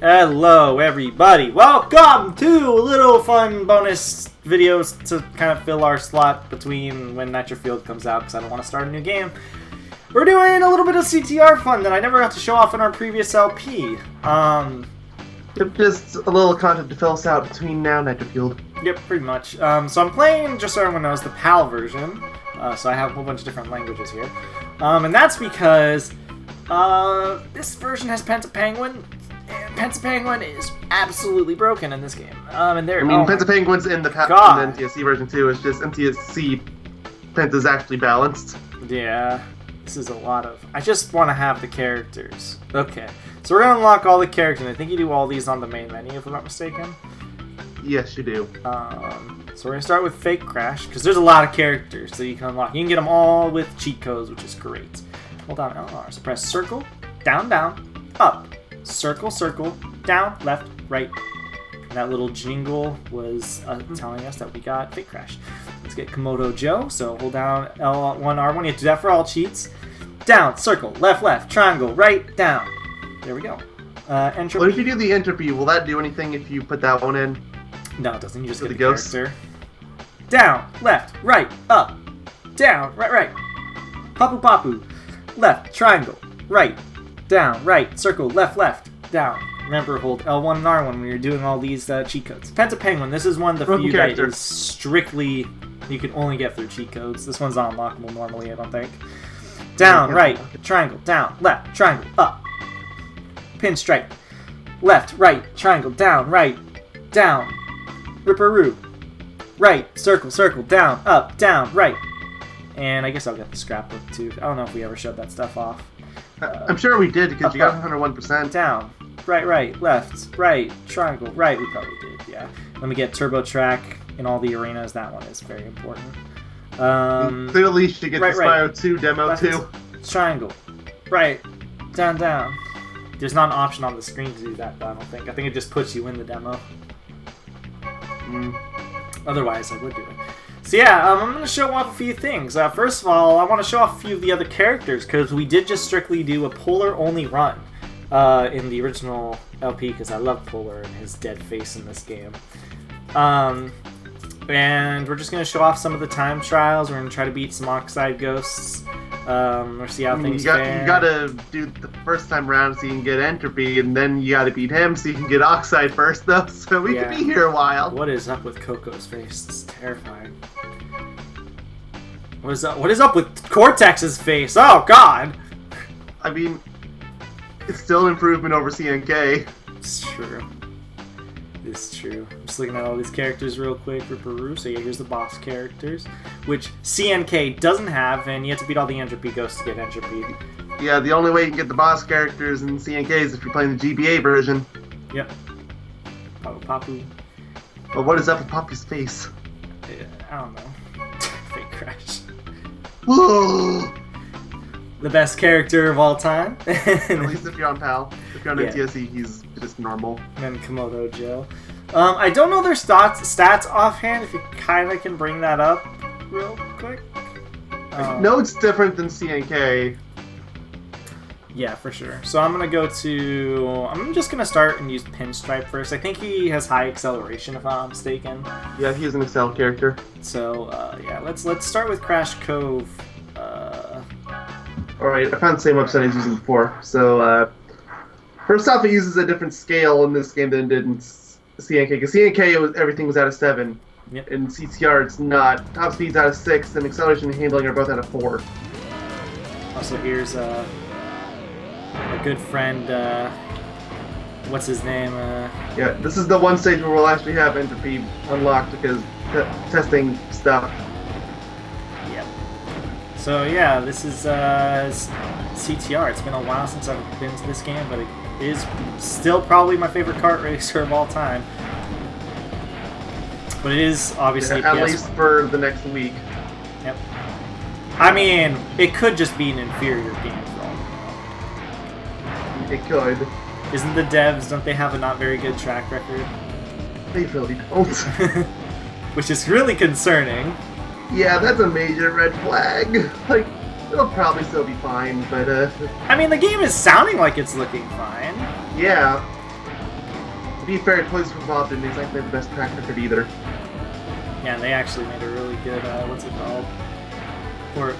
Hello everybody, welcome to little fun bonus videos to kind of fill our slot between when Nitro Fueled comes out because I don't want to start a new game. We're doing a little bit of CTR fun that I never got to show off in our previous LP. Just a little content to fill us out between now and Nitro Fueled. Yep, pretty much. So I'm playing, just so everyone knows, the PAL version. So I have a whole bunch of different languages here. And that's because this version has Pentapenguin. And Pentapenguin is absolutely broken in this game. Pentapenguin's in the NTSC version too. It's just NTSC Penta's actually balanced. Yeah, this is a lot of... I just want to have the characters. Okay, so we're going to unlock all the characters. I think you do all these on the main menu, if I'm not mistaken. Yes, you do. So we're going to start with Fake Crash, because there's a lot of characters that you can unlock. You can get them all with cheat codes, which is great. Hold down LR. So press circle, down, down, up. Circle, circle, down, left, right. And that little jingle was telling us that we got Fake Crash. Let's get Komodo Joe. So hold down L1, R1. You have to do that for all cheats. Down, circle, left, left, triangle, right, down. There we go. Entropy. What if you do the entropy? Will that do anything if you put that one in? No, it doesn't. You just get the ghost. character. Down, left, right, up. Down, right, right. Papu Papu. Left, triangle, right. Down, right, circle, left, left, down. Remember, hold L1 and R1 when you're doing all these cheat codes. Pentapenguin, this is one of the few that is strictly you can only get through cheat codes. This one's not unlockable normally, I don't think. Down, right, triangle, down, left, triangle, up. Pinstripe. Left, right, triangle, down, right, down. Ripperoo. Right, circle, circle, down, up, down, right. And I guess I'll get the scrapbook too. I don't know if we ever showed that stuff off. I'm sure we did because you got 101%. Down, right, right, left, right, triangle, right. We probably did, yeah. Let me get Turbo Track in all the arenas. That one is very important. Clearly, you should get the Spyro 2 demo left, too. Triangle, right, down, down. There's not an option on the screen to do that, though, I don't think. I think it just puts you in the demo. Otherwise, I would do it. So yeah, I'm going to show off a few things. First of all, I want to show off a few of the other characters, because we did just strictly do a Polar-only run in the original LP, because I love Polar and his dead face in this game. And we're just going to show off some of the time trials. We're going to try to beat some Oxide Ghosts, or see how things fare. You got to do the first time around so you can get Entropy, and then you got to beat him so you can get Oxide first, though, so we can be here a while. What is up with Coco's face? It's terrifying. What is up with Cortex's face? Oh, God! I mean, it's still an improvement over CNK. It's true. It's true. I'm just looking at all these characters real quick for Peru. So yeah, here's the boss characters, which CNK doesn't have, and you have to beat all the Entropy Ghosts to get Entropy. Yeah, the only way you can get the boss characters in CNK is if you're playing the GBA version. Yep. Papu Papu. But what is up with Papu's face? I don't know. Fake Crash. Whoa! The best character of all time. At least if you're on PAL. If you're on NTSC, he's just normal. And then Komodo Joe. I don't know their stats offhand, if you kind of can bring that up real quick. No, it's different than CNK. Yeah, for sure. So I'm going to go to... I'm just going to start and use Pinstripe first. I think he has high acceleration, if I'm not mistaken. Yeah, he's an Excel character. So, yeah, let's start with Crash Cove. Alright, I found the same website I was using before. So, first off, it uses a different scale in this game than it did in CNK. Because CNK, everything was out of 7. Yep. In CTR, it's not. Top speed's out of 6, and acceleration and handling are both out of 4. Also, here's a good friend, what's his name? Yeah, this is the one stage where we'll actually have Entropy unlocked because testing stuff. Yep. So yeah, this is CTR. It's been a while since I've been to this game, but it is still probably my favorite kart racer of all time. But it is obviously at least for the next week. Yep. I mean, it could just be an inferior game for all. It could. Isn't the devs, don't they have a not very good track record? They really don't. Which is really concerning. Yeah, that's a major red flag. Like, it'll probably still be fine, but I mean, the game is sounding like it's looking fine. Yeah. To be fair, Toys for Bob didn't exactly have the best track record either. Yeah, and they actually made a really good, what's it called? Or,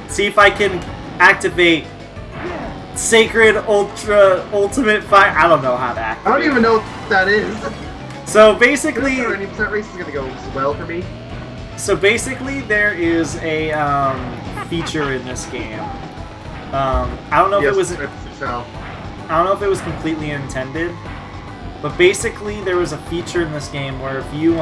see if I can activate Sacred Ultimate Fire. I don't know how to activate. I don't even know what that is. So basically... 90% race is going to go well for me. So basically, there is a feature in this game. I don't know if it was... I don't know if it was completely intended, but basically there was a feature in this game where if you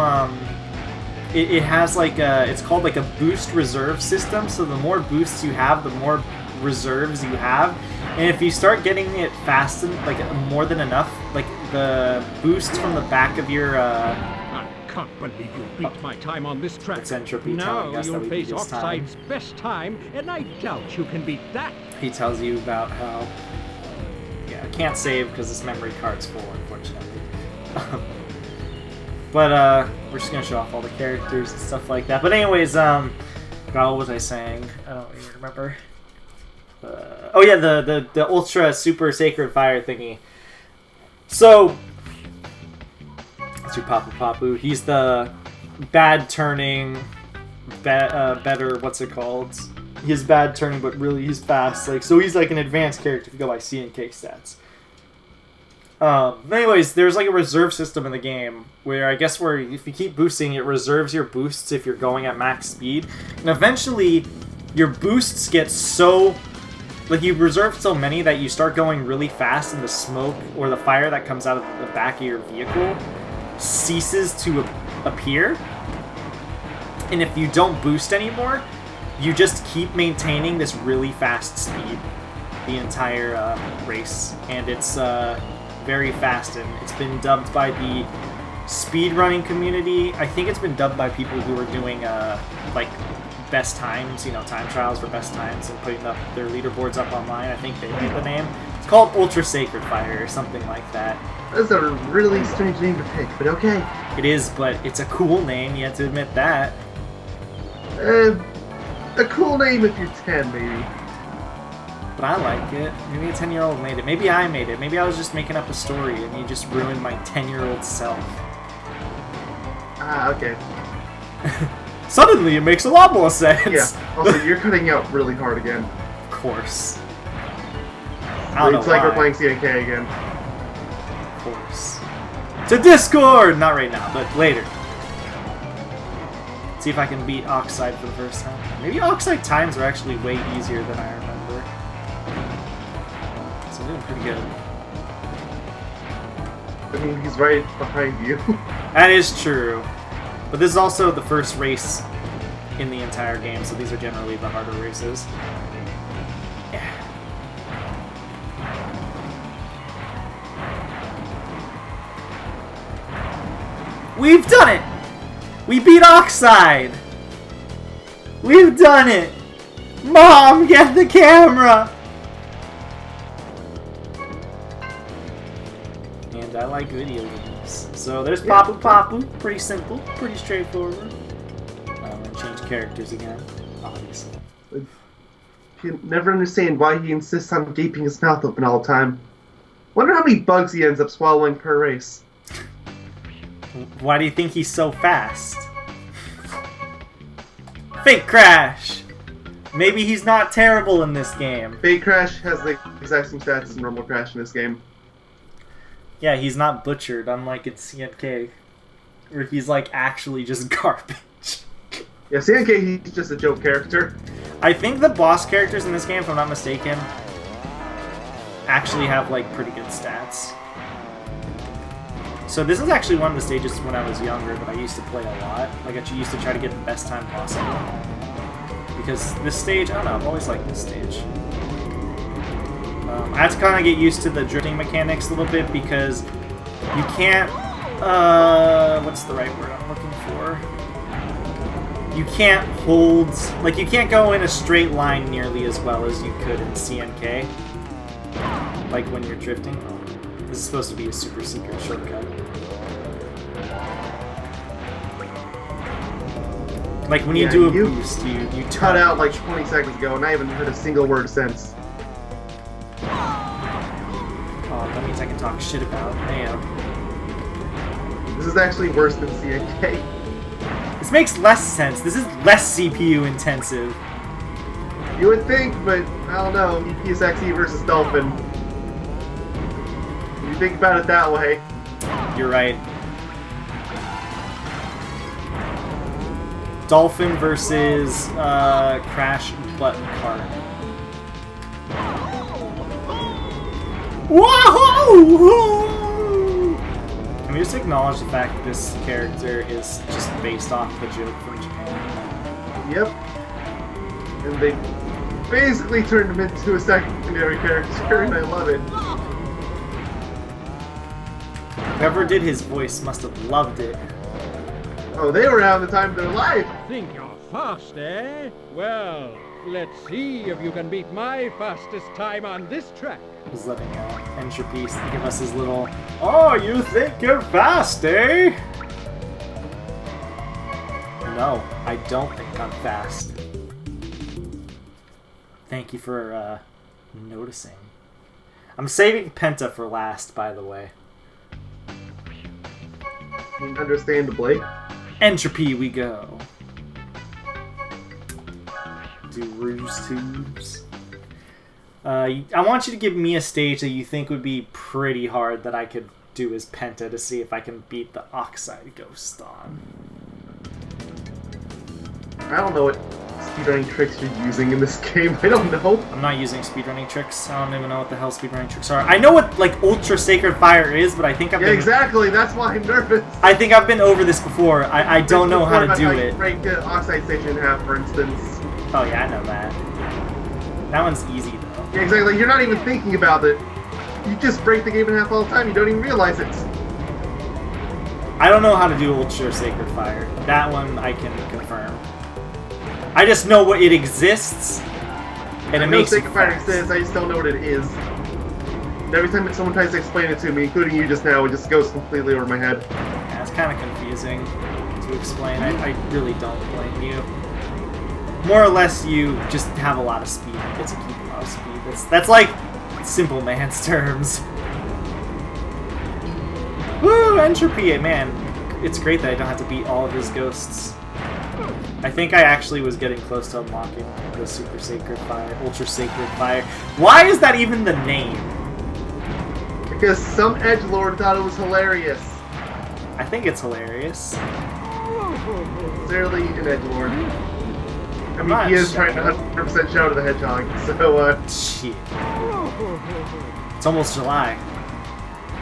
it has like it's called like a boost reserve system. So the more boosts you have, the more reserves you have, and if you start getting it fast and like more than enough, like the boosts from the back of your I can't believe you beat my time on this track. It's Entropy telling Now us that you'll we face beat his time. Oxide's best time, and I doubt you can beat that. He tells you about how... Yeah, I can't save because this memory card's full, unfortunately. But, we're just gonna show off all the characters and stuff like that. But anyways, God, what was I saying? I don't even remember. Oh yeah, the Ultra Super Sacred Fire thingy. So... That's your Papu Papu. He's the bad turning... better, what's it called? He's bad turning, but really he's fast. Like, so he's like an advanced character if you go by CNK stats. Anyways, there's like a reserve system in the game where I guess where if you keep boosting, it reserves your boosts if you're going at max speed. And eventually, your boosts get so... Like, you reserve so many that you start going really fast and the smoke or the fire that comes out of the back of your vehicle ceases to appear. And if you don't boost anymore, you just keep maintaining this really fast speed the entire race. And it's very fast, and it's been dubbed by the speedrunning community. I think it's been dubbed by people who are doing like best times, you know, time trials for best times and putting up their leaderboards up online. I think they made the name. It's called Ultra Sacred Fire or something like that. That's a really strange name to pick, but okay. It is, but it's a cool name, you have to admit that. A cool name if you're 10, maybe. But I like it. Maybe a 10-year-old made it. Maybe I made it. Maybe I was just making up a story and you just ruined my 10-year-old self. Ah, okay. Suddenly, it makes a lot more sense. Yeah. Also, you're cutting out really hard again. Of course. I don't know It's like why. we're playing CNK again. Of course. To Discord! Not right now, but later. See if I can beat Oxide for the first time. Maybe Oxide times are actually way easier than I remember. So I'm doing pretty good. I mean, he's right behind you. That is true. But this is also the first race in the entire game, so these are generally the harder races. Yeah. We've done it! We beat Oxide! We've done it! Mom, get the camera! And I like video games. So there's Papu Papu. Pretty simple. Pretty straightforward. I'm gonna change characters again, obviously. You never understand why he insists on gaping his mouth open all the time. Wonder how many bugs he ends up swallowing per race. Why do you think he's so fast? Fake Crash! Maybe he's not terrible in this game. Fake Crash has the exact same stats as normal Crash in this game. Yeah, he's not butchered, unlike in CNK, where he's like actually just garbage. Yeah, CNK, he's just a joke character. I think the boss characters in this game, if I'm not mistaken, actually have like pretty good stats. So this is actually one of the stages when I was younger that I used to play a lot. Like I used to try to get the best time possible. Because this stage, I don't know, I've always liked this stage. I had to kind of get used to the drifting mechanics a little bit because you can't, what's the right word I'm looking for? You can't hold, like you can't go in a straight line nearly as well as you could in CNK. Like when you're drifting. This is supposed to be a super secret shortcut. Like when you do a boost, you cut out like 20 seconds ago, and I haven't heard a single word since. Oh, that means I can talk shit about. Damn. This is actually worse than CNK. This makes less sense. This is less CPU intensive. You would think, but I don't know. EPSXE versus Dolphin. When you think about it that way. You're right. Dolphin versus Crash Butt Cart. Whoa! Can we just acknowledge the fact that this character is just based off the joke from Japan? Yep. And they basically turned him into a secondary character, and I love it. Whoever did his voice must have loved it. Oh, they were having the time of their life. Think you're fast, eh? Well, let's see if you can beat my fastest time on this track. He's letting Entropy give us his little, "Oh, you think you're fast, eh?" No, I don't think I'm fast. Thank you for noticing. I'm saving Penta for last, by the way. Understandably. Entropy we go. Do ruse tubes. I want you to give me a stage that you think would be pretty hard that I could do as Penta to see if I can beat the Oxide Ghost on. I don't know what speedrunning tricks you're using in this game. I don't know. I'm not using speedrunning tricks. I don't even know what the hell speedrunning tricks are. I know what like Ultra Sacred Fire is, but I think I've been... exactly. That's why I'm nervous. I think I've been over this before. I don't know how to do it. Break the Oxide station in half, for instance. Oh yeah, I know that. That one's easy though. Yeah, exactly. You're not even thinking about it. You just break the game in half all the time. You don't even realize it. I don't know how to do Ultra Sacred Fire. That one I can confirm. I just know what it exists, and it makes Sacred Fire exists. I just don't know what it is. And every time someone tries to explain it to me, including you just now, it just goes completely over my head. Yeah, it's kind of confusing to explain. I really don't blame you. More or less, you just have a lot of speed. You get to keep a lot of speed. That's like simple man's terms. Woo! Entropy! Man, it's great that I don't have to beat all of his ghosts. I think I actually was getting close to unlocking the Super Sacred Fire, Ultra Sacred Fire. Why is that even the name? Because some edgelord thought it was hilarious. I think it's hilarious. Clearly an edgelord. I mean, not he is Shadow. trying to 100% Shadow the Hedgehog, so, Shit. It's almost July.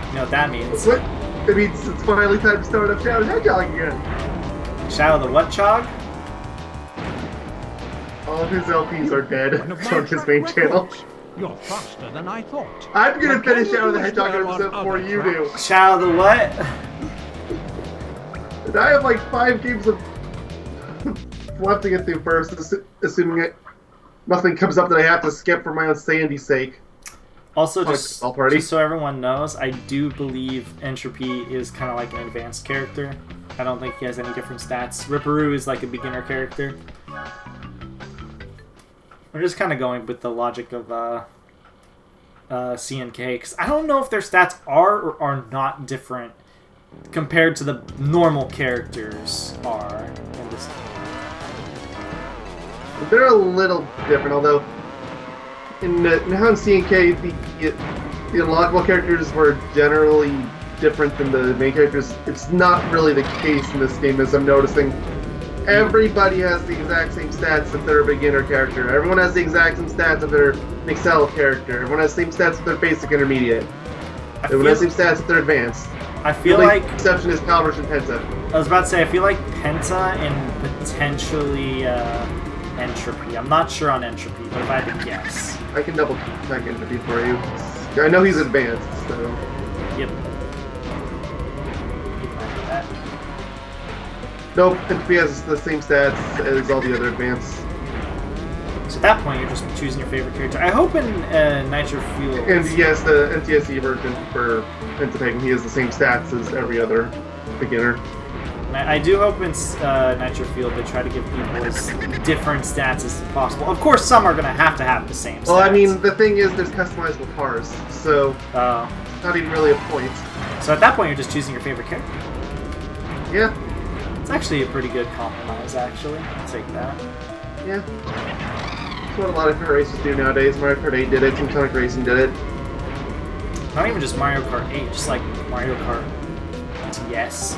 You know what that means. What? It means it's finally time to start up Shadow the Hedgehog again. Shadow the what, Chog? All of his LPs are dead One of my on his track main channel. records. You're faster than I thought. I'm gonna What finish can you Shadow the do Hedgehog well on episode before other you do. tracks? Shadow the what? And I have like 5 games of left to get through first, assuming nothing comes up that I have to skip for my own sanity's sake. Also, Like just all party. so everyone knows, I do believe Entropy is kind of like an advanced character. I don't think he has any different stats. Ripperoo is like a beginner character. We're just kind of going with the logic of CNK, because I don't know if their stats are or are not different compared to the normal characters are in this game. They're a little different, although now in CNK, the unlockable characters were generally different than the main characters. It's not really the case in this game, as I'm noticing. Everybody has the exact same stats if they're a beginner character. Everyone has the exact same stats if they're an Excel character. Everyone has the same stats if they're basic intermediate. Everyone has the same stats if they're advanced. I feel The only like... exception is Calvert and Penta. I was about to say, I feel like Penta and potentially Entropy. I'm not sure on Entropy, but if I had to guess. I can double check Entropy for you. I know he's advanced, so... Yep. Keep an eye on that. Nope, Entropy has the same stats as all the other advanced. So at that point, you're just choosing your favorite character. I hope in Nitro Fueled... And yes, the NTSC version for Pentapagan, he has the same stats as every other beginner. I do hope in Nitro Fueled they try to give people as different stats as possible. Of course, some are going to have the same stats. Well, I mean, the thing is, there's customizable cars, so it's not even really a point. So at that point, you're just choosing your favorite character. Yeah. It's actually a pretty good compromise, actually. I'll take that. Yeah. That's what a lot of kart races do nowadays. Mario Kart 8 did it, Team Sonic Racing did it. Not even just Mario Kart 8, just like Mario Kart TS.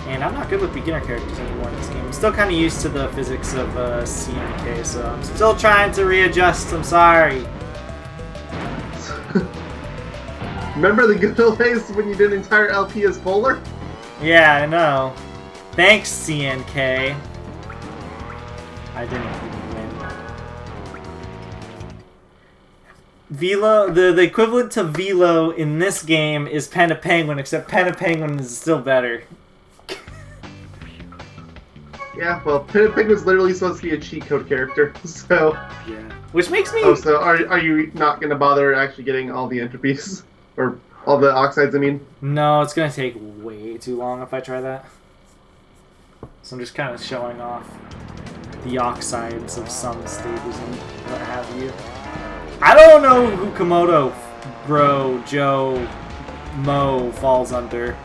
And I'm not good with beginner characters anymore in this game. I'm still kind of used to the physics of CNK, so I'm still trying to readjust. I'm sorry. Remember the good old days when you did an entire LP as Polar? Yeah, I know. Thanks, CNK. I didn't even win. Velo, the equivalent to Velo in this game is Panda Penguin, except Panda Penguin is still better. Yeah, well, Penguin was literally supposed to be a cheat code character, so... Yeah. Which makes me... Oh, so are you not going to bother actually getting all the entropies? Or all the oxides, I mean? No, it's going to take way too long if I try that. So I'm just kind of showing off the oxides of some stages and what have you. I don't know who Komodo, Bro, Joe, Mo falls under.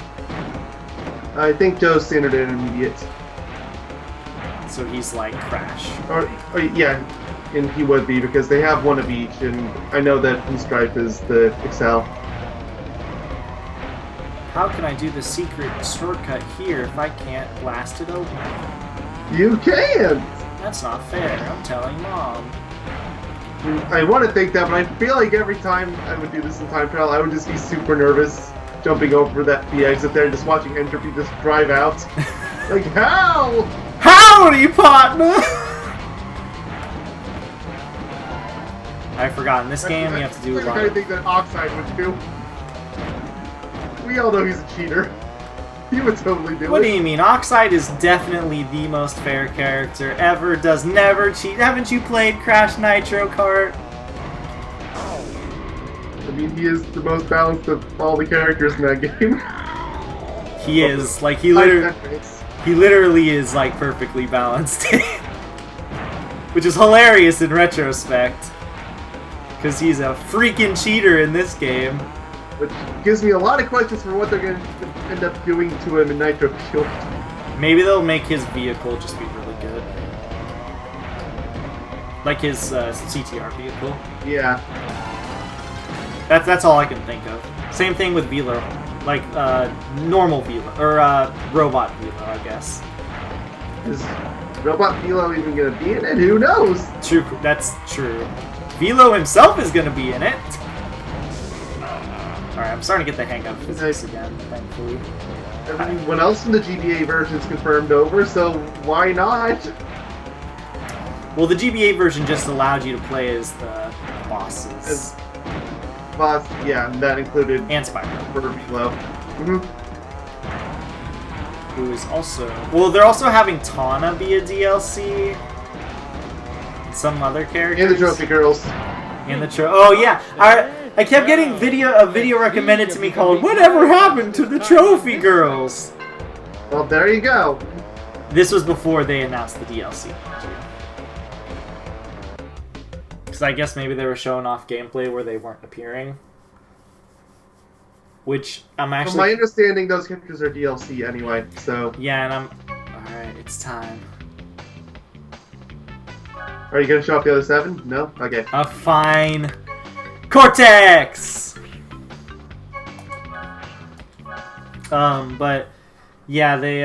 I think Joe's standard intermediate. So he's like Crash. Or yeah, and he would be because they have one of each, and I know that Pinstripe is the Excel. How can I do the secret shortcut here if I can't blast it open? You can! That's not fair. I'm telling Mom. I want to think that, but I feel like every time I would do this in time trial, I would just be super nervous jumping over the exit there, just watching Entropy just drive out. Like, how? Howdy, partner! I forgot, in this game you have to do a That's lot the kind of... of thing that Oxide would do. We all know he's a cheater. He would totally do it. What do you mean? Oxide is definitely the most fair character ever, does never cheat. Haven't you played Crash Nitro Kart? I mean, he is the most balanced of all the characters in that game. He is, like, he literally is, like, perfectly balanced. Which is hilarious in retrospect. Because he's a freaking cheater in this game. Which gives me a lot of questions for what they're going to end up doing to him in Nitro Fueled. Maybe they'll make his vehicle just be really good. Like his CTR vehicle. Yeah. That's all I can think of. Same thing with Velo. Like, normal Velo. Or, robot Velo, I guess. Is Robot Velo even going to be in it? Who knows? True, that's true. Velo himself is going to be in it. Alright, I'm starting to get the hang of physics again, thankfully. Everyone else in the GBA version is confirmed over, so why not? Well, the GBA version just allowed you to play as the bosses. As boss, yeah, and that included... And Spyro. For Velo. Who is also... Well, they're also having Tawna be a DLC. And some other characters. And the Trophy Girls. And the Oh, yeah. I kept getting a video recommended to me called "Whatever Happened to the Trophy Girls?" Well, there you go. This was before they announced the DLC. Because I guess maybe they were showing off gameplay where they weren't appearing. Which I'm actually... From my understanding, those characters are DLC anyway, so... Yeah, and I'm... Alright, it's time. Are you going to show off the other 7? No? Okay. Fine. Cortex! But... Yeah, they,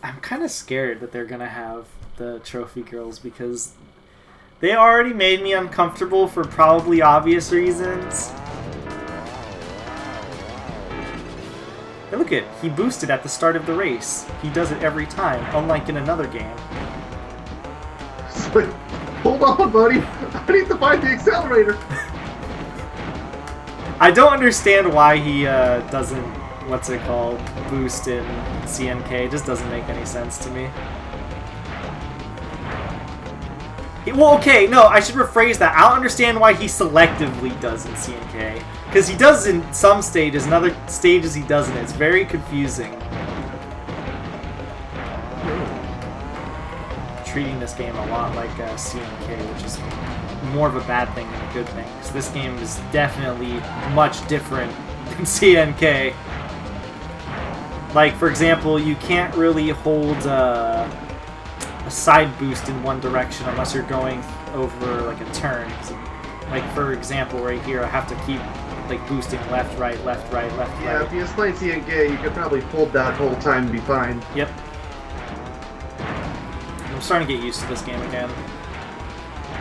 I'm kind of scared that they're gonna have the Trophy Girls because they already made me uncomfortable for probably obvious reasons. Hey, look it, he boosted at the start of the race. He does it every time, unlike in another game. Like, hold on, buddy. I need to find the accelerator. I don't understand why he doesn't, what's it called, boost in CNK. It just doesn't make any sense to me. Well, okay, no, I should rephrase that. I don't understand why he selectively does in CNK. Because he does in some stages, in other stages he doesn't. It's very confusing. Treating this game a lot like CNK, which is more of a bad thing than a good thing. Because this game is definitely much different in CNK. Like, for example, you can't really hold a side boost in one direction unless you're going over, like, a turn. Like, for example, right here, I have to keep, like, boosting left, right, left, right, left, right. Yeah, if you just play CNK, you could probably hold that whole time and be fine. Yep. I'm starting to get used to this game again.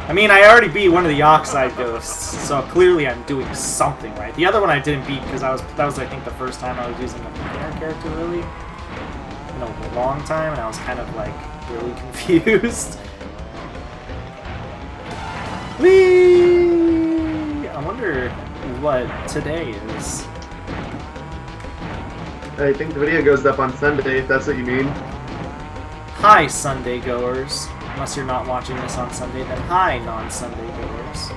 I mean, I already beat one of the Oxide Ghosts, so clearly I'm doing something right. The other one I didn't beat because that was I think the first time I was using a beginner character really in a long time, and I was kind of like really confused. Whee! I wonder what today is. I think the video goes up on Sunday, if that's what you mean. Hi, Sunday goers. Unless you're not watching this on Sunday, then hi, non-Sunday goers.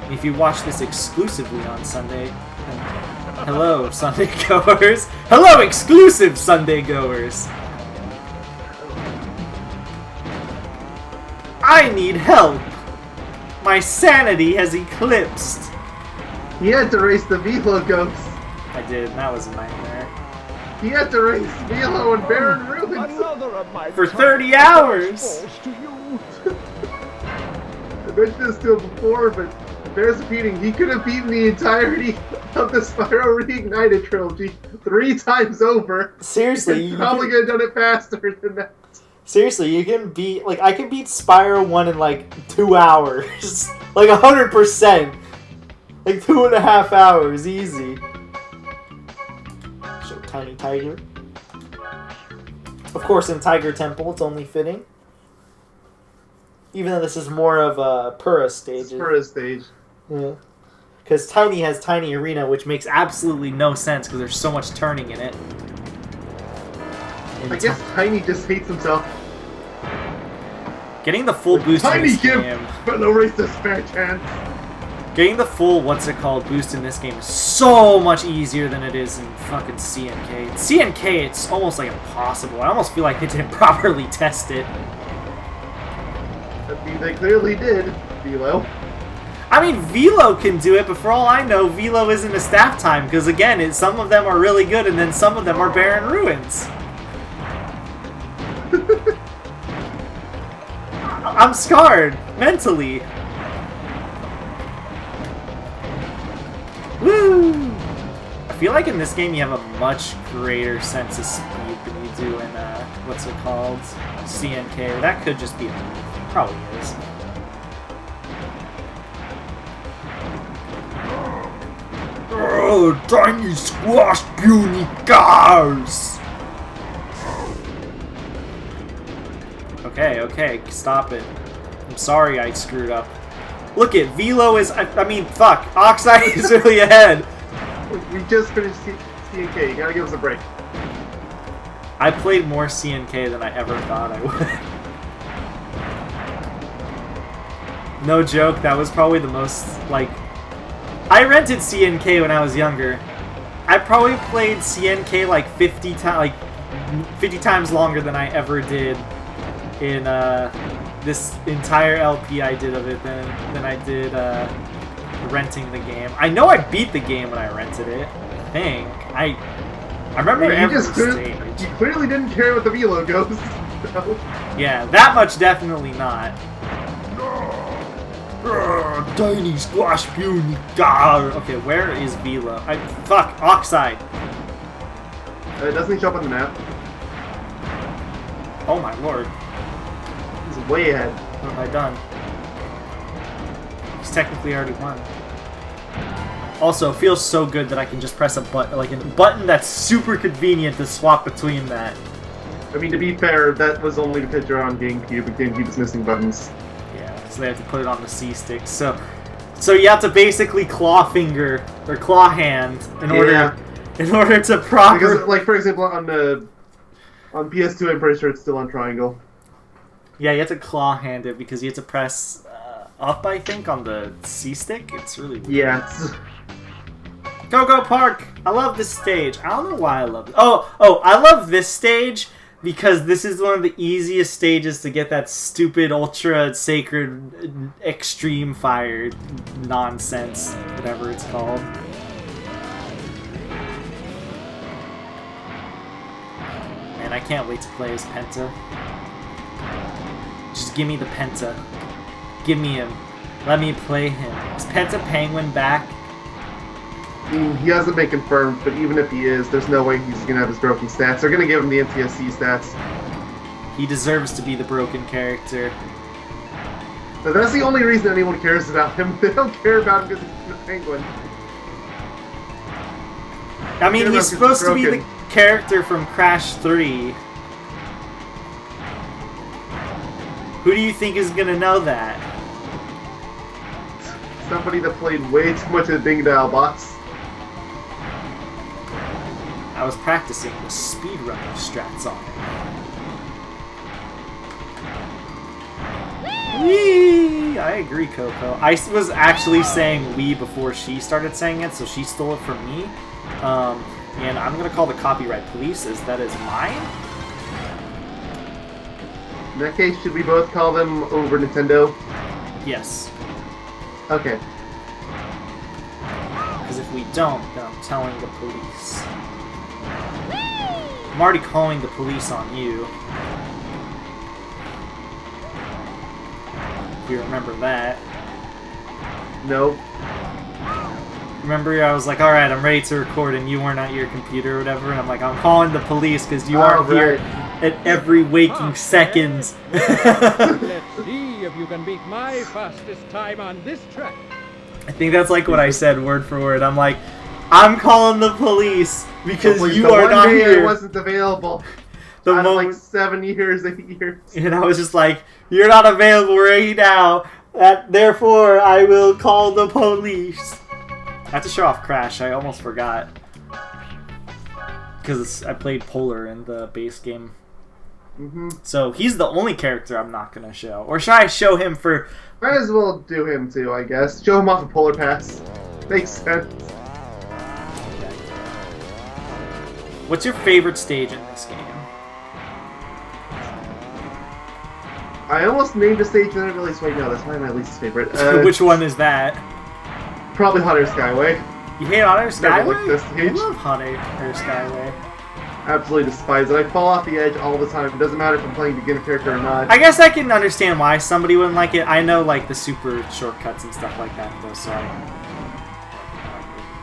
If you watch this exclusively on Sunday, then hello, Sunday goers. Hello, exclusive Sunday goers. I need help. My sanity has eclipsed. He had to race the Velo Ghosts. I did, and that was a nightmare. He had to race Velo and Baron Ruins. For 30 hours! I mentioned this to him before, but bears repeating, he could have beaten the entirety of the Spyro Reignited trilogy 3 times over. Seriously, He's probably could have done it faster than that. Seriously, you can beat, like, I can beat Spyro 1 in, like, 2 hours. Like, 100%. Like, 2.5 hours, easy. Show Tiny Tiger. Of course, in Tiger Temple, it's only fitting. Even though this is more of a Pura stage. Pura stage. Yeah. Because Tiny has Tiny Arena, which makes absolutely no sense because there's so much turning in it. I guess Tiny just hates himself. Getting the full boost in this game. But no race to spare chance. Getting the full, boost in this game is so much easier than it is in fucking CNK. In CNK, it's almost like impossible. I almost feel like they didn't properly test it. I mean, they clearly did, Velo. I mean, Velo can do it, but for all I know, Velo isn't a staff time, because again, some of them are really good, and then some of them are barren ruins. I'm scarred, mentally. Woo! I feel like in this game you have a much greater sense of speed than you do in, what's it called? CNK. That could just be probably is. Oh, tiny squash puny cars! Okay, stop it. I'm sorry I screwed up. Look it, Velo is, I mean, fuck, Oxide is really ahead. We just finished CNK, you gotta give us a break. I played more CNK than I ever thought I would. No joke, that was probably the most, like... I rented CNK when I was younger. I probably played CNK like 50 times longer than I ever did in this entire LP I did of it than I did renting the game. I know I beat the game when I rented it, I think. I remember every stage. You clearly didn't care what the Velo goes. So. Yeah, that much definitely not. Tiny squash puny gar. Okay, where is Velo? Fuck, Oxide. Doesn't he show up on the map? Oh my lord. He's way ahead. What have I done? He's technically already won. Also, it feels so good that I can just press a button, like a button that's super convenient to swap between that. I mean, to be fair, that was only because you're on GameCube, and GameCube is missing buttons. Yeah, so they have to put it on the C-stick. So you have to basically claw finger or claw hand in order to proper. Because, like, for example, on PS2, I'm pretty sure it's still on triangle. Yeah, you have to claw hand it because you have to press up, I think, on the C-stick. It's really weird. Yeah. Go Park! I love this stage. I don't know why I love it. Oh, I love this stage Because this is one of the easiest stages to get that stupid ultra sacred extreme fire nonsense, whatever it's called. And I can't wait to play as Penta. Just give me the Penta. Give me him. Let me play him. Is Penta Penguin back? I mean, he hasn't been confirmed, but even if he is, there's no way he's going to have his broken stats. They're going to give him the NTSC stats. He deserves to be the broken character. So that's the only reason anyone cares about him. They don't care about him because he's a penguin. I mean, he's supposed to be the character from Crash 3. Who do you think is going to know that? Somebody that played way too much of the Ding Dial box. I was practicing the speedrunning strats on it. Wee! I agree, Coco. I was actually saying "wee" before she started saying it, so she stole it from me. And I'm gonna call the copyright police, as that is mine. In that case, should we both call them over Nintendo? Yes. Okay. Because if we don't, then I'm telling the police. I'm already calling the police on you. If you remember that. No. Remember, I was like, alright, I'm ready to record, and you weren't at your computer or whatever, and I'm like, I'm calling the police because you aren't here at every waking second. Let's see if you can beat my fastest time on this track. I think that's like what I said, word for word. I'm like, I'm calling the police because you are not here. I wasn't available. The like 7 years, 8 years. And I was just like, you're not available right now. Therefore, I will call the police. I have to show off Crash. I almost forgot. Because I played Polar in the base game. So he's the only character I'm not going to show. Or should I show him for... Might as well do him too, I guess. Show him off a Polar Pass. Makes sense. What's your favorite stage in this game? I almost named a stage and then I realized, wait, no, that's probably my least favorite. Which one is that? Probably Hot Air Skyway. You hate Hot Air Skyway? Like this stage. I love Hot Air Skyway. Absolutely despise it. I fall off the edge all the time. It doesn't matter if I'm playing beginner character or not. I guess I can understand why somebody wouldn't like it. I know, like, the super shortcuts and stuff like that, though, so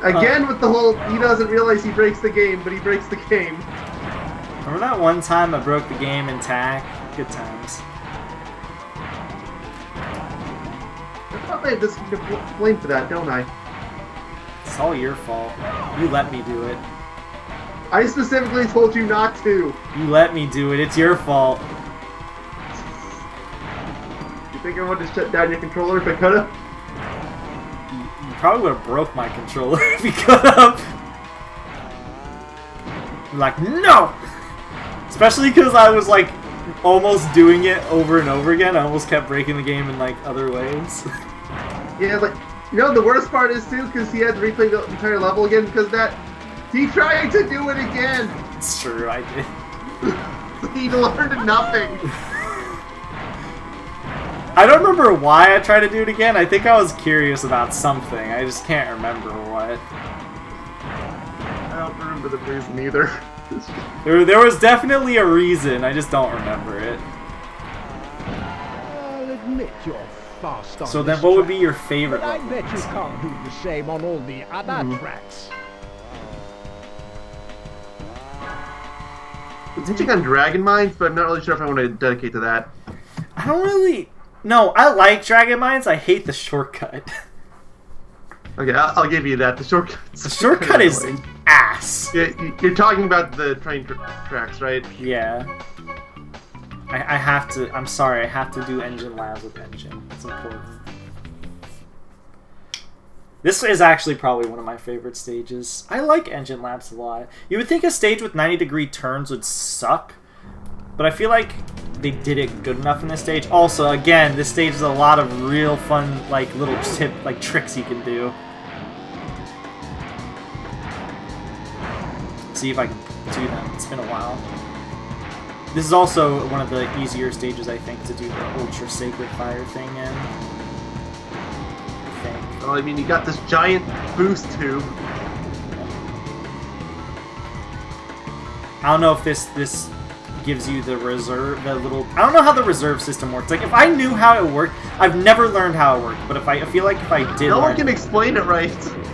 Again, with the whole, he doesn't realize he breaks the game, but he breaks the game. Remember that one time I broke the game in TAC? Good times. I thought I had this blame for that, don't I? It's all your fault. You let me do it. I specifically told you not to. You let me do it. It's your fault. You think I would have shut down your controller if I could have? You probably would have broke my controller if you could have. Like, no! Especially because I was, like, almost doing it over and over again. I almost kept breaking the game in, like, other ways. Yeah, like, you know, the worst part is, too, because he had to replay the entire level again because that... He tried to do it again! It's true, I did. He learned nothing. I don't remember why I tried to do it again. I think I was curious about something. I just can't remember what. I don't remember the reason either. There was definitely a reason. I just don't remember it. I'll admit you're fast on So then this what would track, be your favorite but I level? bet you can't do the same on all the other tracks. I'm teaching on Dragon Mines, but I'm not really sure if I want to dedicate to that. I don't really... No, I like Dragon Mines. I hate the shortcut. Okay, I'll give you that. The shortcut. The shortcut is ass. Yeah, you're talking about the train tracks, right? Yeah. I have to... I'm sorry, I have to do Engine Labs with Engine. It's important. This is actually probably one of my favorite stages. I like Engine Labs a lot. You would think a stage with 90-degree turns would suck, but I feel like they did it good enough in this stage. Also, again, this stage is a lot of real fun, like, little tricks you can do. See if I can do them. It's been a while. This is also one of the easier stages, I think, to do the Ultra Sacred Fire thing in. I think. Well, I mean, you got this giant boost tube. I don't know if this gives you the reserve, the little... I don't know how the reserve system works. Like, if I knew how it worked, I've never learned how it worked, but I feel like if I did No learn one can explain it right.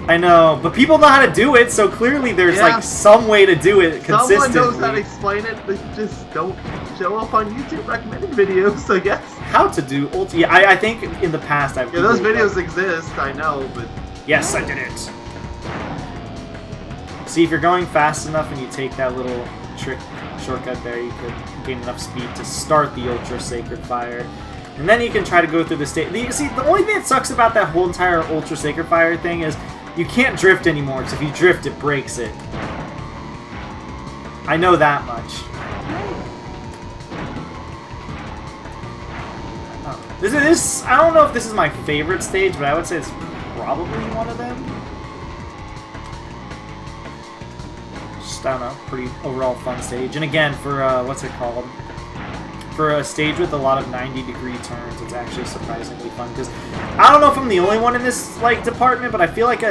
I know, but people know how to do it, so clearly there's, like, some way to do it consistently. Someone knows how to explain it, but just don't show up on YouTube recommended videos, I guess. How to do Ultra... Yeah, I think in the past I've... Yeah, those videos exist, I know, but... Yes, I did it! See, if you're going fast enough and you take that little trick shortcut there, you could gain enough speed to start the Ultra Sacred Fire. And then you can try to go through the state. See, the only thing that sucks about that whole entire Ultra Sacred Fire thing is you can't drift anymore, because if you drift, it breaks it. I know that much. This I don't know if this is my favorite stage, but I would say it's probably one of them. Just, I don't know, pretty overall fun stage. And again, for, what's it called? For a stage with a lot of 90-degree turns, it's actually surprisingly fun. Because I don't know if I'm the only one in this like department, but I feel like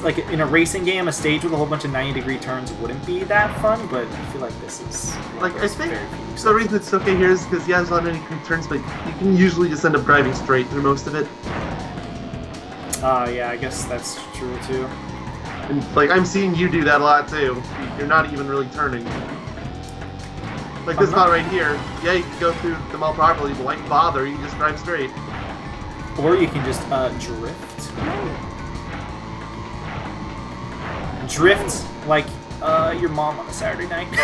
like in a racing game, a stage with a whole bunch of 90-degree turns wouldn't be that fun. But I feel like this is like I think the reason it's okay here is because yeah, there's a lot of 90-degree turns, but you can usually just end up driving straight through most of it. Yeah, I guess that's true too. And like I'm seeing you do that a lot too. You're not even really turning. Like this spot right here, yeah, you can go through them all properly, but why bother? You can just drive straight. Or you can just drift. Drift like your mom on a Saturday night. I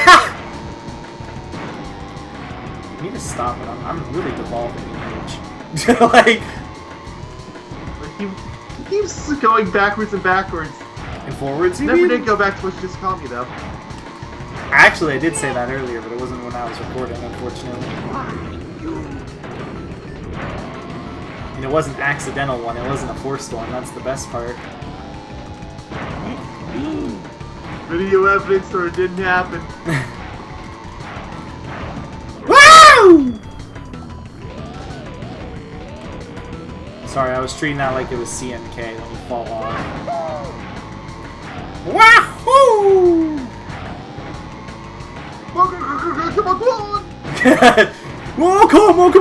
need to stop it. I'm really devolving in age. like he keeps going backwards and backwards. And forwards, you Never mean? did go back to what you just called me though. Actually, I did say that earlier, but it wasn't when I was recording, unfortunately. And it wasn't an accidental one, it wasn't a forced one, that's the best part. Video evidence or it didn't happen. Woo! Sorry, I was treating that like it was CNK when you fall off. Wahoo! Come on! Whoa, come on!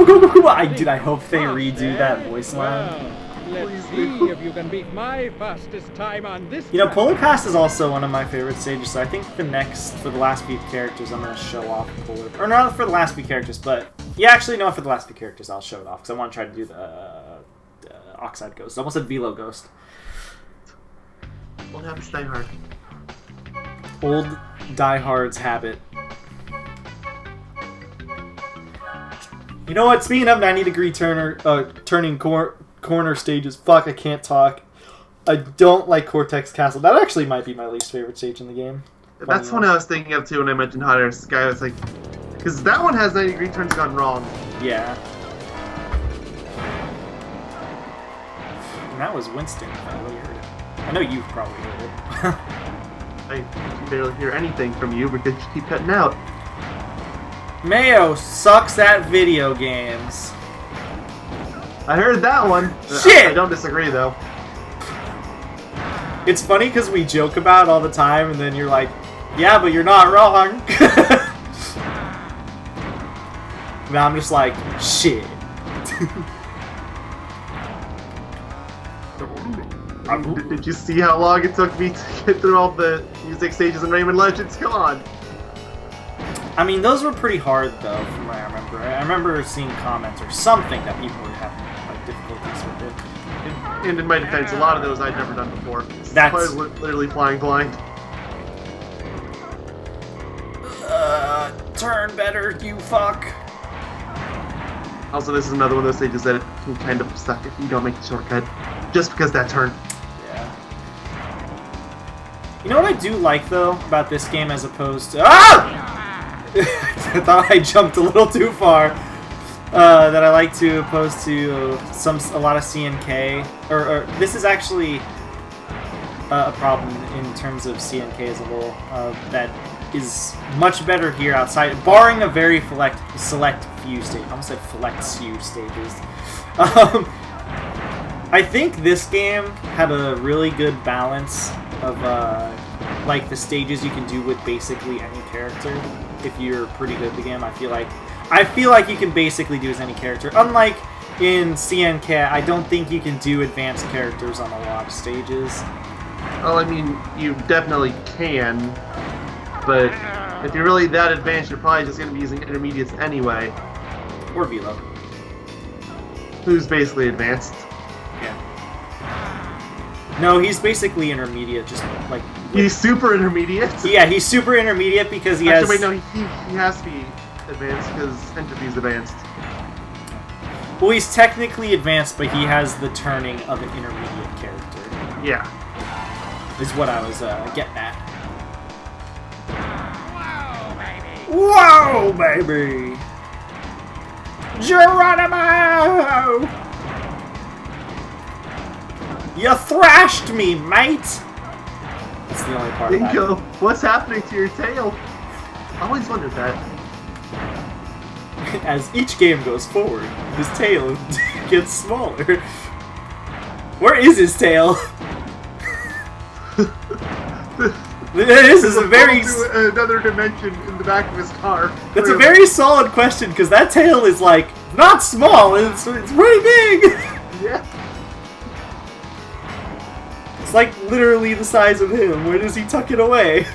I hope they redo that voice line. Well, let's see if you can beat my fastest time on this. You know, Polar Pass is also one of my favorite stages, so I think for the last few characters, I'm going to show off Polar... Or not for the last few characters, but... Yeah, actually, no, for the last few characters, I'll show it off, because I want to try to do the Oxide Ghost. I almost said Velo Ghost. What happens to Die Hard? Old Die Hard's habit. You know what? Speaking of 90-degree turning corner stages, fuck, I can't talk. I don't like Cortex Castle. That actually might be my least favorite stage in the game. That's one I was thinking of too when I mentioned Hot Air Sky. I was like, because that one has 90-degree turns gone wrong. Yeah. And that was Winston, if I really heard it. I know you've probably heard it. I can barely hear anything from you because you keep cutting out. Mayo sucks at video games. I heard that one. Shit! I don't disagree though. It's funny because we joke about it all the time, and then you're like, yeah, but you're not wrong. Now I'm just like, shit. Did you see how long it took me to get through all the music stages in Rayman Legends? Come on. I mean, those were pretty hard, though, from what I remember. I remember seeing comments or something that people were having like difficulties with it. And in my defense, a lot of those I'd never done before. That's... I was literally flying blind. Turn better, you fuck. Also, this is another one of those stages that can kind of suck if you don't make the shortcut. Just because that turn. Yeah. You know what I do like, though, about this game as opposed to... Ah! I thought I jumped a little too far. That I like to opposed to a lot of CNK. Or this is actually a problem in terms of CNK as a whole. That is much better here outside, barring a very select few stages. I almost said few stages. I think this game had a really good balance of like the stages you can do with basically any character. If you're pretty good at the game, I feel like you can basically do as any character. Unlike in CNK, I don't think you can do advanced characters on a lot of stages. Well, I mean, you definitely can, but if you're really that advanced, you're probably just going to be using intermediates anyway. Or Velo. Who's basically advanced. Yeah. No, he's basically intermediate, just like... He's super intermediate? Yeah, he's super intermediate because he Actually, has... wait, no, he has to be advanced because Entropy's advanced. Well, he's technically advanced, but he has the turning of an intermediate character. Yeah. Is what I was getting at. Whoa, baby! Geronimo! You thrashed me, mate! That's the only part of that. Dingo, what's happening to your tail? I always wondered that. As each game goes forward, his tail gets smaller. Where is his tail? This is a very... to another dimension in the back of his car. That's a very solid question, because that tail is, like, not small, it's pretty big! Yeah. It's like literally the size of him. Where does he tuck it away?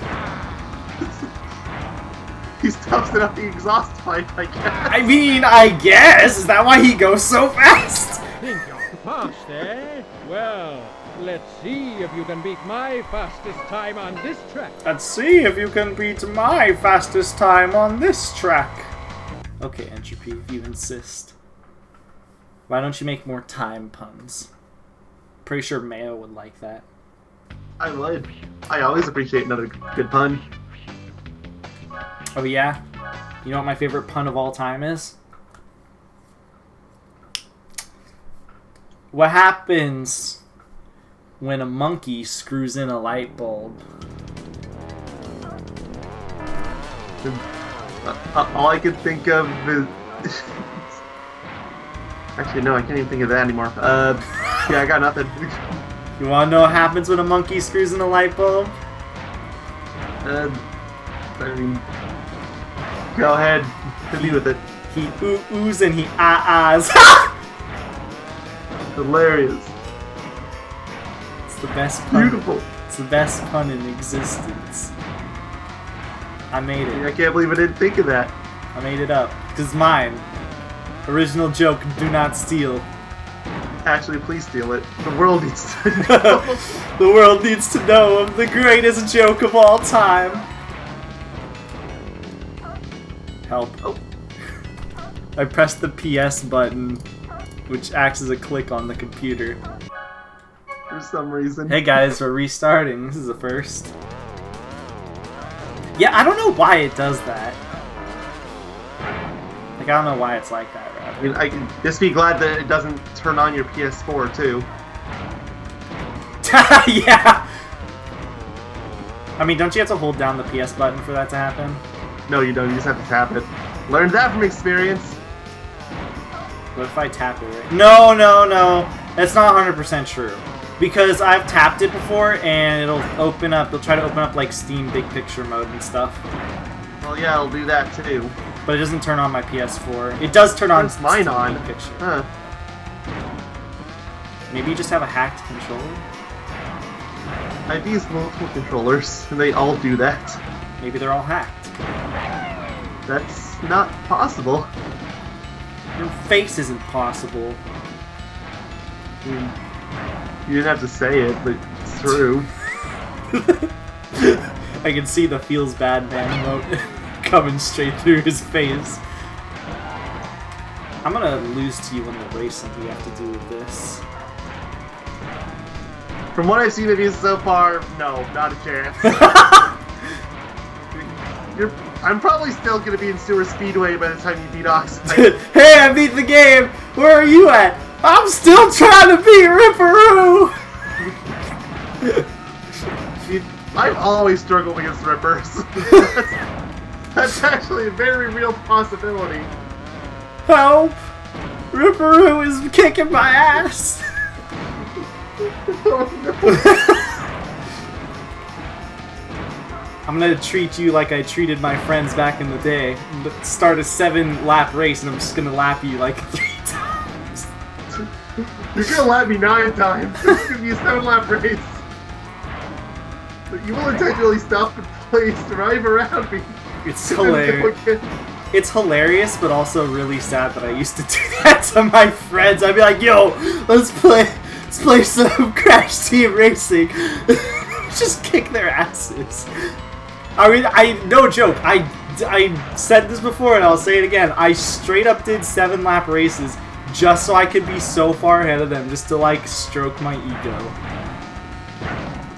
He stuffs it up the exhaust pipe, I guess. I mean, I guess! Is that why he goes so fast? Think you're fast, eh? Well, let's see if you can beat my fastest time on this track. Let's see if you can beat my fastest time on this track. Okay, Entropy, if you insist. Why don't you make more time puns? Pretty sure Mayo would like that. I would. I always appreciate another good pun. Oh yeah? You know what my favorite pun of all time is? What happens when a monkey screws in a light bulb? All I can think of is... Actually, no, I can't even think of that anymore. Yeah, I got nothing. You wanna know what happens when a monkey screws in a light bulb? I mean... Go ahead, hit me with it. He oohs and he ah-ahs. Hilarious. It's the best pun. Beautiful. It's the best pun in existence. I made it. I can't believe I didn't think of that. I made it up. Because mine. Original joke, do not steal. Actually, please steal it. The world needs to know. The world needs to know of the greatest joke of all time. Help. Oh. I pressed the PS button, which acts as a click on the computer. For some reason. Hey guys, we're restarting. This is the first. Yeah, I don't know why it does that. Like, I don't know why it's like that, I mean, I can just be glad that it doesn't turn on your PS4, too. Yeah! I mean, don't you have to hold down the PS button for that to happen? No, you don't. You just have to tap it. Learned that from experience. What if I tap it right? No, no, no. That's not 100% true. Because I've tapped it before, and it'll open up, it'll try to open up, like, Steam Big Picture mode and stuff. Well, yeah, I'll do that, too. But it doesn't turn on my PS4. It does turn on mine Steam on. Big Picture. Huh. Maybe you just have a hacked controller? I've used multiple controllers, and they all do that. Maybe they're all hacked. That's not possible. Your face isn't possible. I mean, you didn't have to say it, but it's true. I can see the feels bad man emote coming straight through his face. I'm gonna lose to you in the race something you have to do with this. From what I've seen of you so far, no, not a chance. I'm probably still gonna be in Sewer Speedway by the time you beat Oxide. Hey, I beat the game! Where are you at? I'm still trying to beat Ripperoo! I've always struggled against rippers. That's actually a very real possibility. Help! Ripperoo is kicking my ass! Oh, no. I'm gonna treat you like I treated my friends back in the day. Start a 7-lap race and I'm just gonna lap you like 3 times. You're gonna lap me 9 times. It's gonna be a 7-lap race. But you will intentionally stop in place, drive around me. It's hilarious. It's hilarious, but also really sad that I used to do that to my friends. I'd be like, yo, let's play some Crash Team Racing. Just kick their asses. I mean, no joke. I said this before and I'll say it again. I straight up did 7-lap races just so I could be so far ahead of them, just to like stroke my ego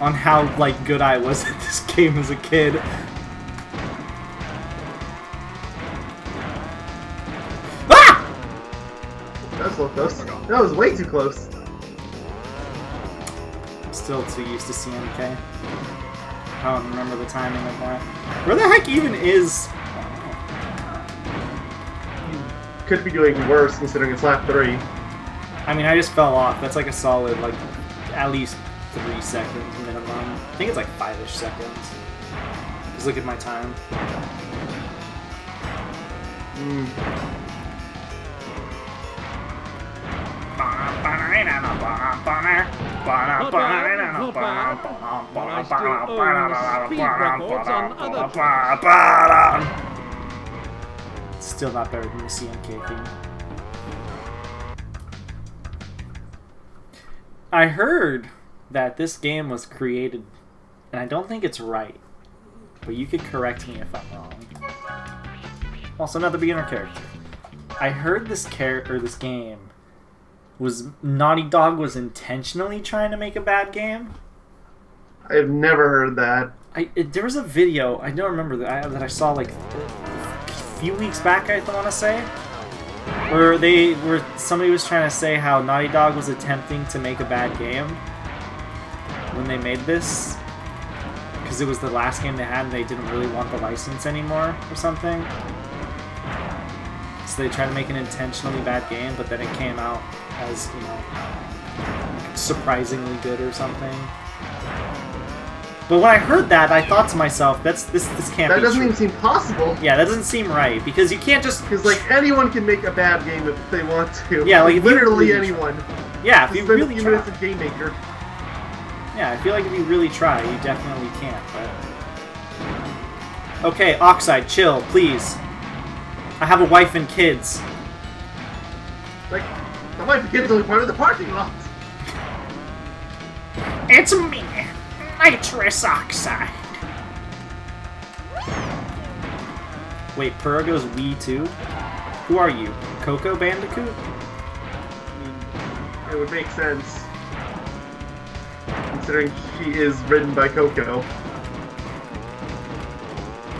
on how like good I was at this game as a kid. Ah! That's so close. That was way too close. I'm still too used to CMK. I don't remember the timing of that. Where the heck even is... Could be doing worse considering it's lap 3. I mean, I just fell off. That's like a solid, like, at least 3 seconds minimum. I think it's like 5-ish seconds. Just look at my time. Still not better than the CMK theme. I heard that this game was created, and I don't think it's right, but you could correct me if I'm wrong. Also, another beginner character. I heard this game was Naughty Dog was intentionally trying to make a bad game. I've never heard that. There was a video, I don't remember that I saw like a few weeks back, I want to say, where somebody was trying to say how Naughty Dog was attempting to make a bad game when they made this, because it was the last game they had and they didn't really want the license anymore or something. So they tried to make an intentionally bad game, but then it came out as, you know, surprisingly good or something. But when I heard that, I thought to myself, this can't be That doesn't true. even seem possible. Yeah, that doesn't seem right, because you can't just... Because, like, anyone can make a bad game if they want to. Yeah, like, if you literally really anyone. Yeah, if you Spend really a few try. minutes in Game Maker. Yeah, I feel like if you really try, you definitely can, but... Okay, Oxide, chill, please. I have a wife and kids. Like, the wife and kids only part of the parking lot. It's me, Nitrous Oxide. Wait, Purah goes we too? Who are you? Coco Bandicoot? I mean, it would make sense. Considering she is ridden by Coco.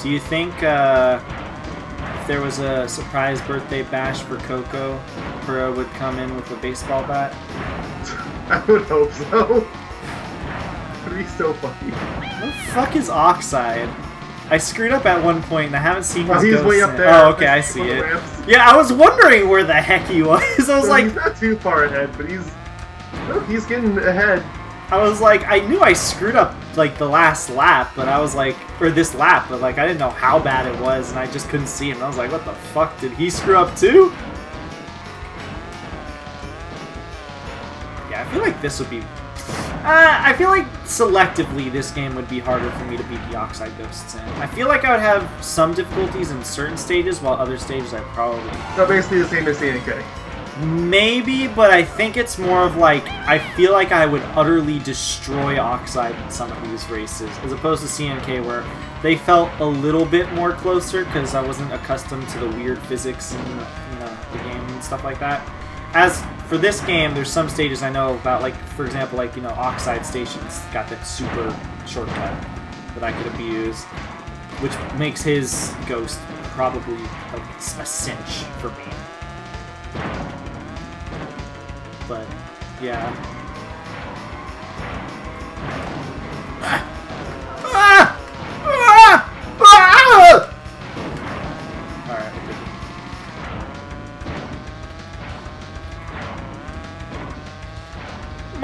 Do you think if there was a surprise birthday bash for Coco, Purah would come in with a baseball bat? I would hope so. It would be so funny. What the fuck is Oxide? I screwed up at one point and I haven't seen his He's ghost way up since. there. Oh, okay, I see it. Yeah, I was wondering where the heck he was. I was like... He's not too far ahead, but he's getting ahead. I was like, I knew I screwed up, like, the last lap, but I was like, or this lap, but, like, I didn't know how bad it was, and I just couldn't see him. And I was like, what the fuck, did he screw up too? Yeah, I feel like this would be... I feel like selectively this game would be harder for me to beat the Oxide Ghosts in. I feel like I would have some difficulties in certain stages, while other stages I probably... So basically the same as CNK. Maybe, but I think it's more of like, I feel like I would utterly destroy Oxide in some of these races, as opposed to CNK where they felt a little bit more closer because I wasn't accustomed to the weird physics and, you know, the game and stuff like that. As for this game, there's some stages I know about, like, for example, like, you know, Oxide Station's got that super shortcut that I could abuse, which makes his ghost probably, like, a cinch for me. But, yeah. Ah!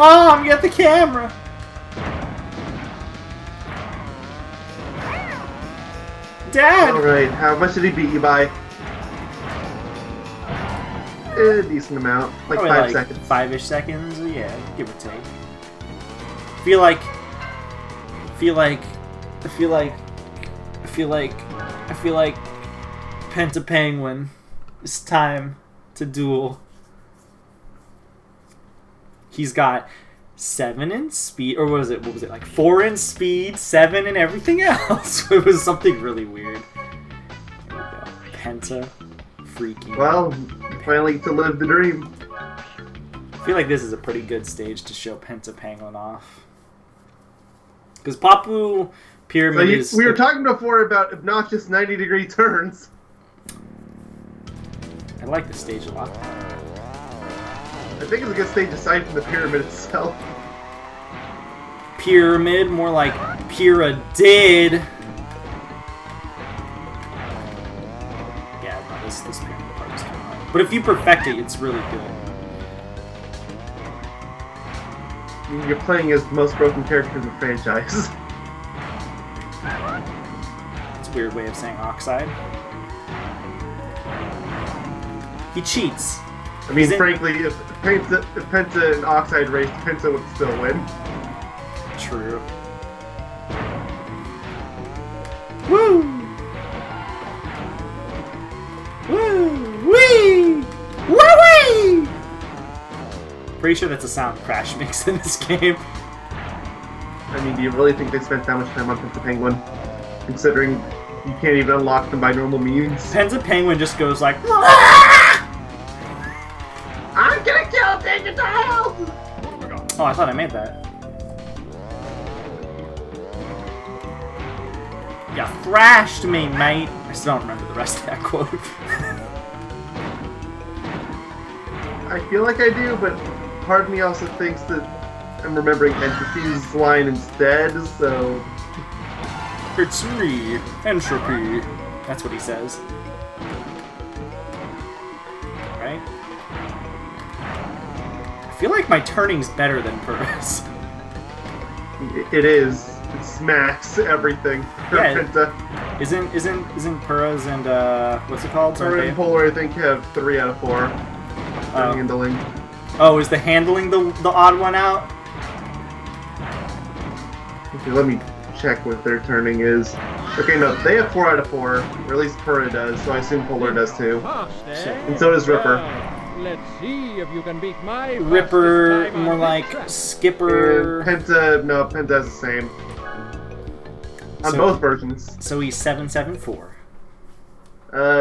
Mom, get the camera! Dad! Alright, how much did he beat you by? A decent amount. Like Probably 5 seconds. 5-ish seconds, yeah, give or take. I feel like Penta Penguin. It's time to duel. He's got 7 in speed, or what was it, like 4 in speed, 7 in everything else. It was something really weird. There we go. Penta freaking. Well, finally to live the dream. I feel like this is a pretty good stage to show Penta Penguin off. Because Papu Pyramid is... We were talking before about obnoxious 90-degree turns. I like this stage a lot. I think it's a good stage aside from the pyramid itself. Pyramid, more like Pyramid. Yeah, no, this pyramid part is kind of hard. But if you perfect it, it's really good. You're playing as the most broken character in the franchise. It's a weird way of saying Oxide. He cheats. I mean, frankly, if Penta and Oxide raced, Penta would still win. True. Woo! Woo! Wee! Woo-wee! Pretty sure that's a sound Crash makes in this game. I mean, do you really think they spent that much time on Penta Penguin? Considering you can't even unlock them by normal means. Penta Penguin just goes like... I'm gonna kill Digitile! Oh, I thought I made that. You thrashed me, mate. I still don't remember the rest of that quote. I feel like I do, but part of me also thinks that I'm remembering Entropy's line instead, so... It's me, Entropy. That's what he says. Right? I feel like my turning's better than Perez. It is. It smacks everything. Yeah. Penta. Isn't Perez and what's it called? Polar and Polar, I think, have 3 out of 4. Handling. Oh, is the handling the odd one out? Okay, let me check what their turning is. Okay, no, they have 4 out of 4, or at least Pura does, so I assume Polar does too. And so does Ripper. Let's see if you can beat my Ripper, more like Skipper. And Penta has the same. On both versions. So he's 774.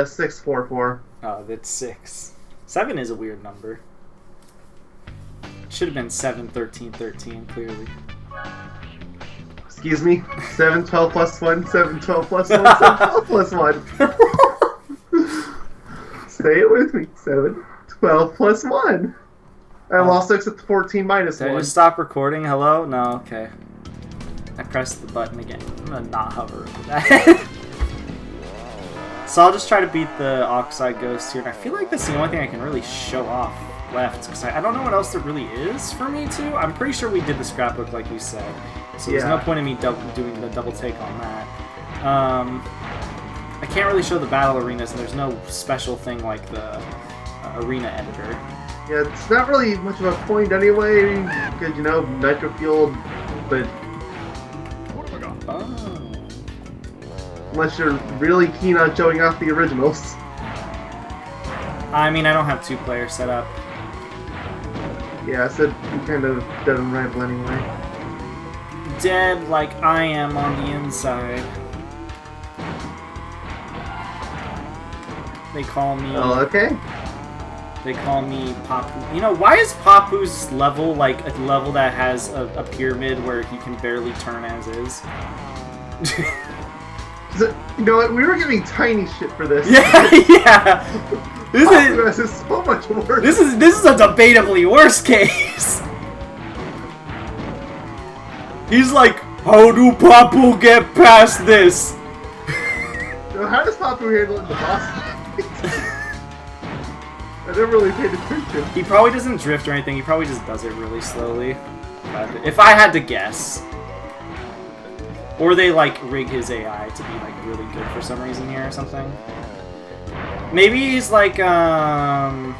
644. Oh, that's 6. 7 is a weird number. Should have been 7, 13, 13, clearly. Excuse me? 7, 12 plus 1, 7, 12 plus 1, 7, 12 plus 1. Say it with me. 7, 12 plus 1. I'll also accept the 14 minus 1. Did I just stop recording? Hello? No, okay. I pressed the button again. I'm gonna not hover over that. So I'll just try to beat the Oxide Ghosts here, and I feel like that's the only thing I can really show off left, because I don't know what else there really is for me to. I'm pretty sure we did the scrapbook like you said, so there's no point in me doing the double take on that. I can't really show the battle arenas, and there's no special thing like the arena editor. Yeah, it's not really much of a point anyway, because, you know, Nitro Fueled, but... Oh. Unless you're really keen on showing off the originals. I mean, I don't have 2 players set up. Yeah, I said you kind of dead and rival anyway. Dead like I am on the inside. They call me... Oh, okay. They call me Papu. You know, why is Papu's level like a level that has a pyramid where he can barely turn as is? You know what? We were giving tiny shit for this. Yeah. This is so much worse. This is a debatably worse case. He's like, how do Papu get past this? So how does Papu handle it in the boss fight? I never really paid attention. He probably doesn't drift or anything. He probably just does it really slowly. if I had to guess. Or they like rig his AI to be like really good for some reason here or something. Maybe he's like Velo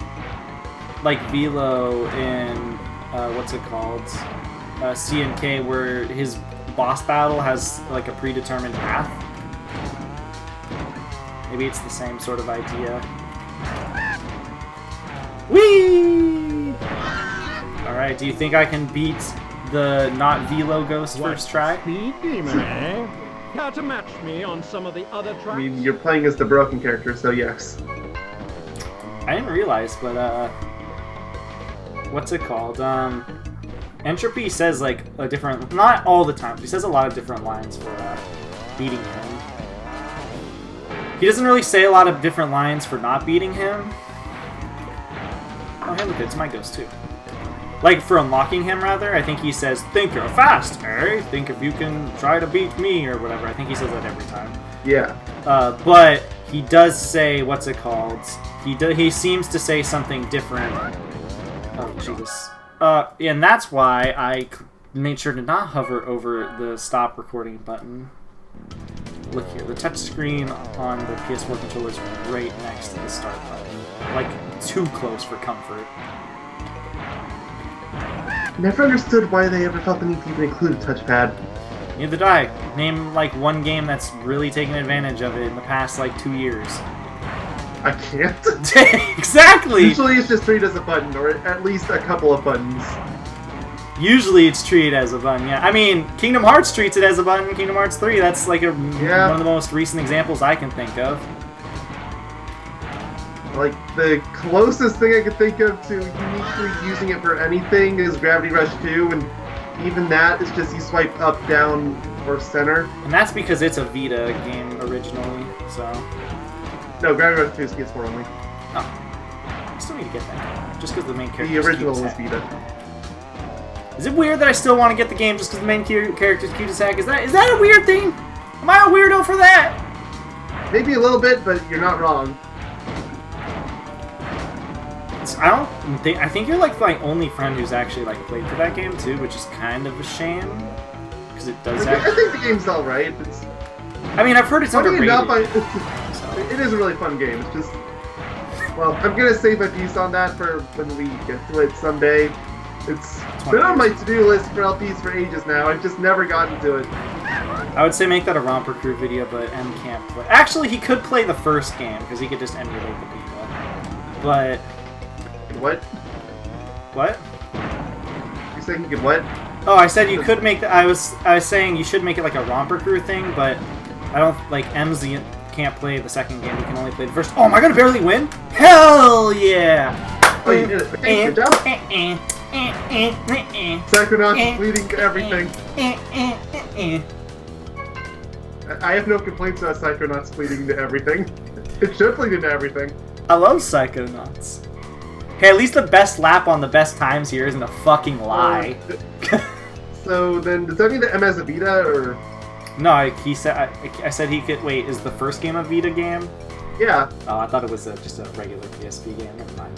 in what's it called? C&K, where his boss battle has like a predetermined path. Maybe it's the same sort of idea. Whee! Alright, do you think I can beat the not Velo Ghost first try? Speed demon, eh? How to match me on some of the other tracks? I mean, you're playing as the broken character, so yes. I didn't realize, but what's it called? Entropy says like a different, not all the time, but he says a lot of different lines for beating him. He doesn't really say a lot of different lines for not beating him. Oh, hey, look, it's my ghost too. Like, for unlocking him, rather, I think he says, "Think you're fast, eh? Think if you can try to beat me," or whatever. I think he says that every time. Yeah. But he does say, what's it called? He seems to say something different. Oh, Jesus. And that's why I made sure to not hover over the stop recording button. Look here, the touch screen on the PS4 controller is right next to the start button. Like, too close for comfort. Never understood why they ever felt the need to even include a touchpad. Neither did I. Name, like, one game that's really taken advantage of it in the past, like, 2 years. I can't. Exactly! Usually it's just treated as a button, or at least a couple of buttons. Usually it's treated as a button, yeah. I mean, Kingdom Hearts treats it as a button. Kingdom Hearts 3, that's like one of the most recent examples I can think of. Like, the closest thing I could think of to uniquely using it for anything is Gravity Rush 2, and even that is just you swipe up, down, or center. And that's because it's a Vita game originally, so... No, Gravity Rush 2 is PS4 only. Oh. I still need to get that game, just because the main character The original was Vita. Is it weird that I still want to get the game just because the main character is cute as heck? Is that a weird thing? Am I a weirdo for that? Maybe a little bit, but you're not wrong. I think you're like my only friend who's actually like played through that game too, which is kind of a shame because it does. I think the game's all right. I mean, I've heard it's underrated. It is a really fun game. It's just, well, I'm gonna save my piece on that for when we get to it someday. It's been on my to-do list for LPs for ages now. I've just never gotten to it. I would say make that a Romper Crew video, but M can't play. Actually, he could play the first game because he could just emulate the Vita. But what? What? You saying you could what? Oh, I said you could make the. I was saying you should make it like a Romper Crew thing, but I don't like MZ can't play the second game. He can only play the first. Oh, am I gonna barely win? Hell yeah! Oh, you did it. Okay, good job. Psychonauts bleeding to everything. I have no complaints about Psychonauts bleeding to everything. It should bleed into everything. I love Psychonauts. Hey, at least the best lap on the best times here isn't a fucking lie. So then, does that mean that M has a Vita, or? No, he said. I said he could. Wait, is the first game a Vita game? Yeah. Oh, I thought it was just a regular PSP game. Never mind.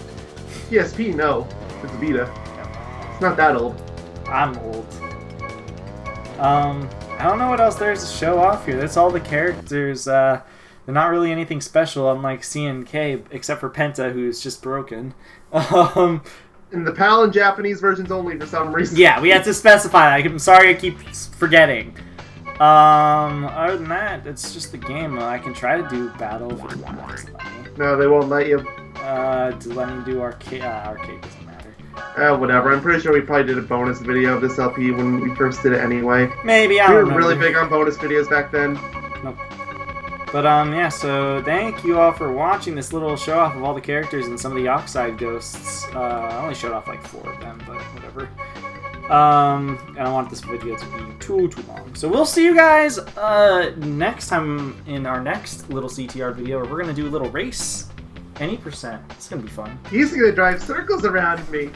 PSP, no. It's a Vita. It's not that old. I'm old. I don't know what else there is to show off here. That's all the characters. They're not really anything special, unlike C&K, except for Penta, who's just broken. In the PAL and Japanese versions only, for some reason. Yeah, we had to specify that. I'm sorry I keep forgetting. Other than that, it's just the game. I can try to do battle if it doesn't let me. No, they won't let you. To let me do arcade. Arcade doesn't matter. Whatever. I'm pretty sure we probably did a bonus video of this LP when we first did it anyway. Maybe, I don't remember. We were really big on bonus videos back then. Nope. But, yeah, so thank you all for watching this little show-off of all the characters and some of the Oxide Ghosts. I only showed off, like, 4 of them, but whatever. I don't want this video to be too long. So we'll see you guys, next time in our next little CTR video, where we're gonna do a little race. Any %. It's gonna be fun. He's gonna drive circles around me.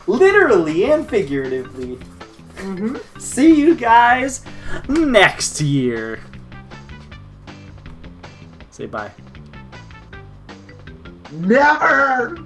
Literally and figuratively. Mm-hmm. See you guys next year. Say bye. Never!